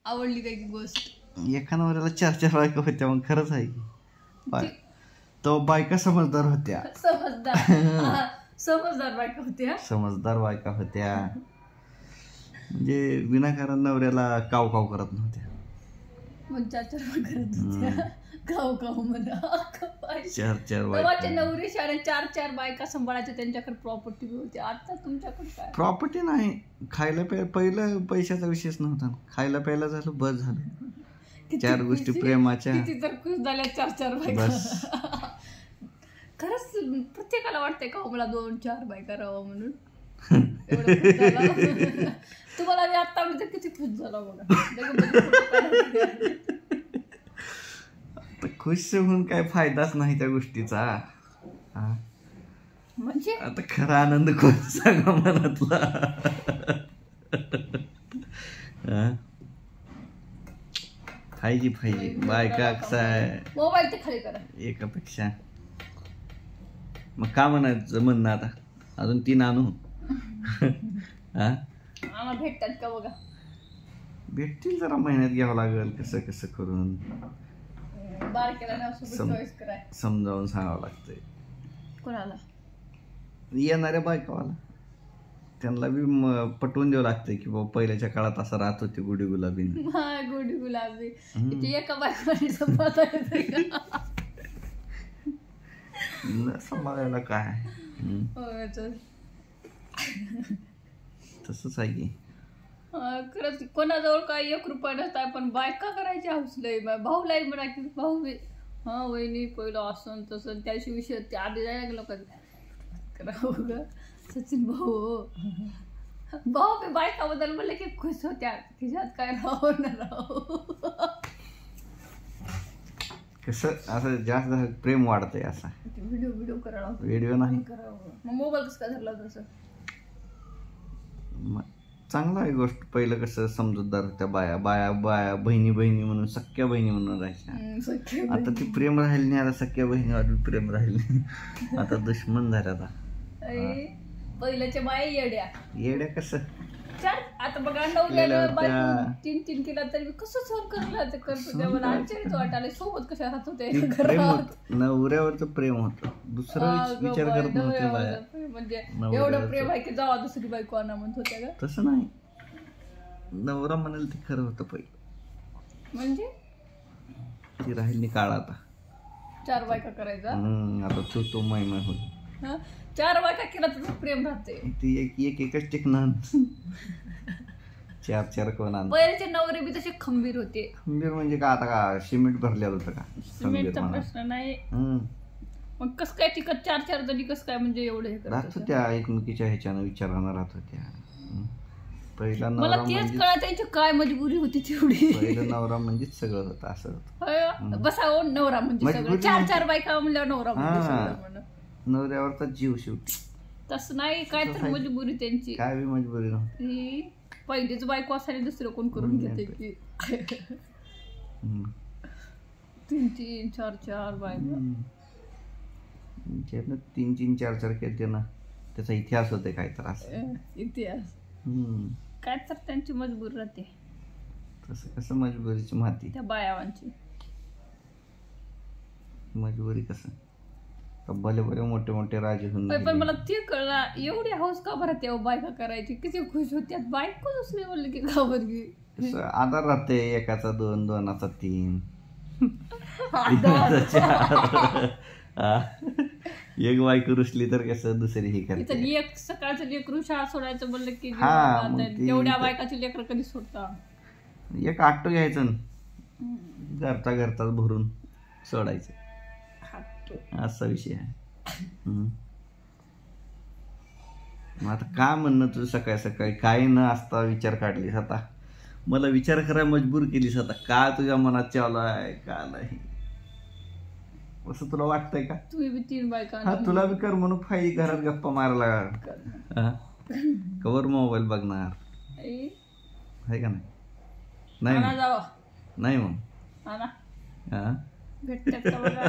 आवडली काय की गोष्ट? एका नवऱ्याला 4 बायका होत्या, मग खरंच आहे की तो बायका समजदार होत्या. समजदार बायका होत्या. समजदार बायका होत्या, म्हणजे विनाकारण नवऱ्याला काव काव करत नव्हत्या. मग 4 बायका करत होत्या. काव काव म्हणा. 4 बायका. नवरी शाळे 4 बायका सांभाळायच्या, त्यांच्याकडे प्रॉपर्टी होती. आता तुमच्याकडे काय प्रॉपर्टी नाही, खायला पहिलं पैशाचा विषयच नव्हता. खायला प्यायला झालं, बस झालं. 4 गोष्टी प्रेमाच्या. किती तर खुश झाल्या 4 बायका. खरंच प्रत्येकाला वाटतंय का मला 2-4 बायका राहावं म्हणून. तुम्हाला मी आता म्हणजे किती खुश झाला बघा. खुश होऊन काय फायदाच नाही त्या गोष्टीचा. म्हणजे आता खरा आनंद कोण सांगा मनातला. पाहिजे बायका कसा आहे. मोबाईल ते खाली करा एकापेक्षा. मग का म्हणायचं म्हणणं आता अजून 3 आणू. आम्हाला भेटतात का बघा. भेटतील, जरा महिन्यात घ्यावं लागेल कसं कसं करून. समजावून सांगावं लागतंय कोणाला. येणाऱ्या बायकावाला त्यांना बी पटवून द्यावं लागतंय की बाबा पहिल्याच्या काळात असं राहत होते गुढी गुलाबी. गुढी गुलाबी एका बायकाने सांभाळायला काय. तसंच आहे की. खरंच कोणाजवळ काय 1 रुपया नसताय, पण बायका करायची हौसलंय. भाऊलाही म्हणा की भाऊ वहिनी पहिलं असं तसं त्याशी विषय ते आधी जायला लोक करावं ग. सचिन भाऊ मी बायकाबद्दल म्हणलं की खुश होत्या. तिच्यात काय राहू न राहू. कसं असं जास्त प्रेम वाढतंय. असा व्हिडिओ करावा. व्हिडिओ नाही करावं. मग मोबाईल कसं काय धरला तसं. चांगलं आहे गोष्ट. पहिलं कसं समजूतदार होत्या बाया बहिणी म्हणून सख्या बहिणी म्हणून राहायच्या. आता ती प्रेम राहिली नाही. आता सख्या बहिणी अजून प्रेम राहिली नाही. आता दुश्मन झाल्या. आता पहिल्याच्या बाया येड्या कसं. आता बघा नवऱ्याला बायको 3 केला तरी कसं सहन करतो. मला आश्चर्यच वाटायला. सोबत कशा राहत होते. नवऱ्यावरचं प्रेम होतं, दुसरं विचार करत नव्हते बाया. म्हणजे एवढं प्रेम आहे की जावा दुसरी बायको आणा म्हणत होत्या का. तसं नाही, नवरा म्हणाल ते खरं होतं पहिलं. म्हणजे ती राहिली काळ. आता 4 बायका करायचा. आता तो मैमा होत. 4 बायका केला तर प्रेम राहते. ती एकच टिकणार. 4 कोण आणत. पहिल्याचे नवरे बी तसे खंबीर होते. खंबीर म्हणजे का आता का सिमेंट भरलेलं होतं का. सिमेंटचा प्रश्न नाही. मग कसं काय टिकत 4 जणी कसं काय म्हणजे एवढे राहत होत्या एकमेकीच्या ह्याच्यानं विचारानं राहत होत्या. पहिला मला तेच कळत त्यांची काय मजबुरी होती तेवढी. पहिला नवरा म्हणजेच सगळं होतं असं होतं. बसा नवरा म्हणजे सगळं. 4 बायका म्हणल्यावर नवरा म्हणजे नवऱ्यावरचा जीव शेवटी. तसं नाही, काय तर मजबुरी त्यांची. काय बी मजबुरी नव्हती. पहिलीच बायको असायला दुसरं कोण करून घेते की. 3-3, 4-4 बायका. 3-3, 4-4 केले ना. त्याचा इतिहास होते काय तर असं. इतिहास काय तर त्यांची मजबूरी राहते. तसं कसं मजबुरीची माती त्या बायावांची. मजबुरी कसं बरे मोठे राजे होऊन. पण मला ते कळलं एवढी हौस का बरं तेव्हा बायका करायची. किती खुश होत्या. बायको दुसरी बोलली की घाबरली. आधार राहते. एकाचा 2, 2चा 3. एक बायको रुसली तर कसं दुसरी ही करते. एक सकाळचं लेकरू शाळा सोडायचं बोललं की एवढ्या बायकाची लेकरं कधी सोडता. एक आटो घ्यायचं घरचा भरून सोडायचं. असा विषय आहे. मग आता काय म्हणणं तुझं सकाळी काय न असता विचार काढलीस. आता मला विचार करायला मजबूर केलीस. आता काय तुझ्या मनात चालू आहे का नाही असं तुला वाटतंय का. तुम्ही बी 3 बायका. हा तुला बी कर म्हणून फाई घरात गप्पा मारायला कवर मोबाईल बघणार आहे का नाही. नाही मग भेटतात का बघा.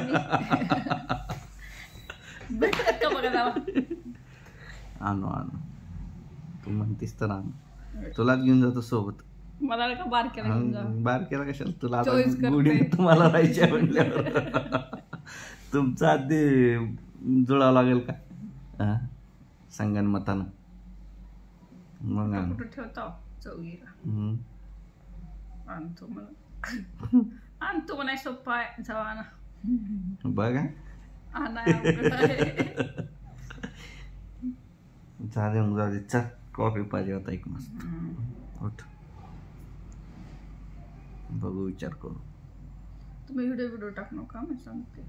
आणू तू म्हणतीस तर आणू. तुलाच घेऊन जातो सोबत. मला का बारक्याला घेऊन जा. बारकेला कशाला तुला आता Choice करते. गुढी तुम्हाला राहायच्या म्हणल्यावर तुमचं आधी जुळावं लागेल का हा संगनमतानं मग आण. कुठं ठेवता चौघीला हम्म. आणतो मला आणतो म्हणाय सोप्पा आहे जावा ना बघा आणाय अवघड आहे. झाले मग जाऊ दे चल कॉफी पाहिजे होता एक मस्त उठ बघू विचार करू तुम्ही व्हिडिओ टाक नका मी सांगते.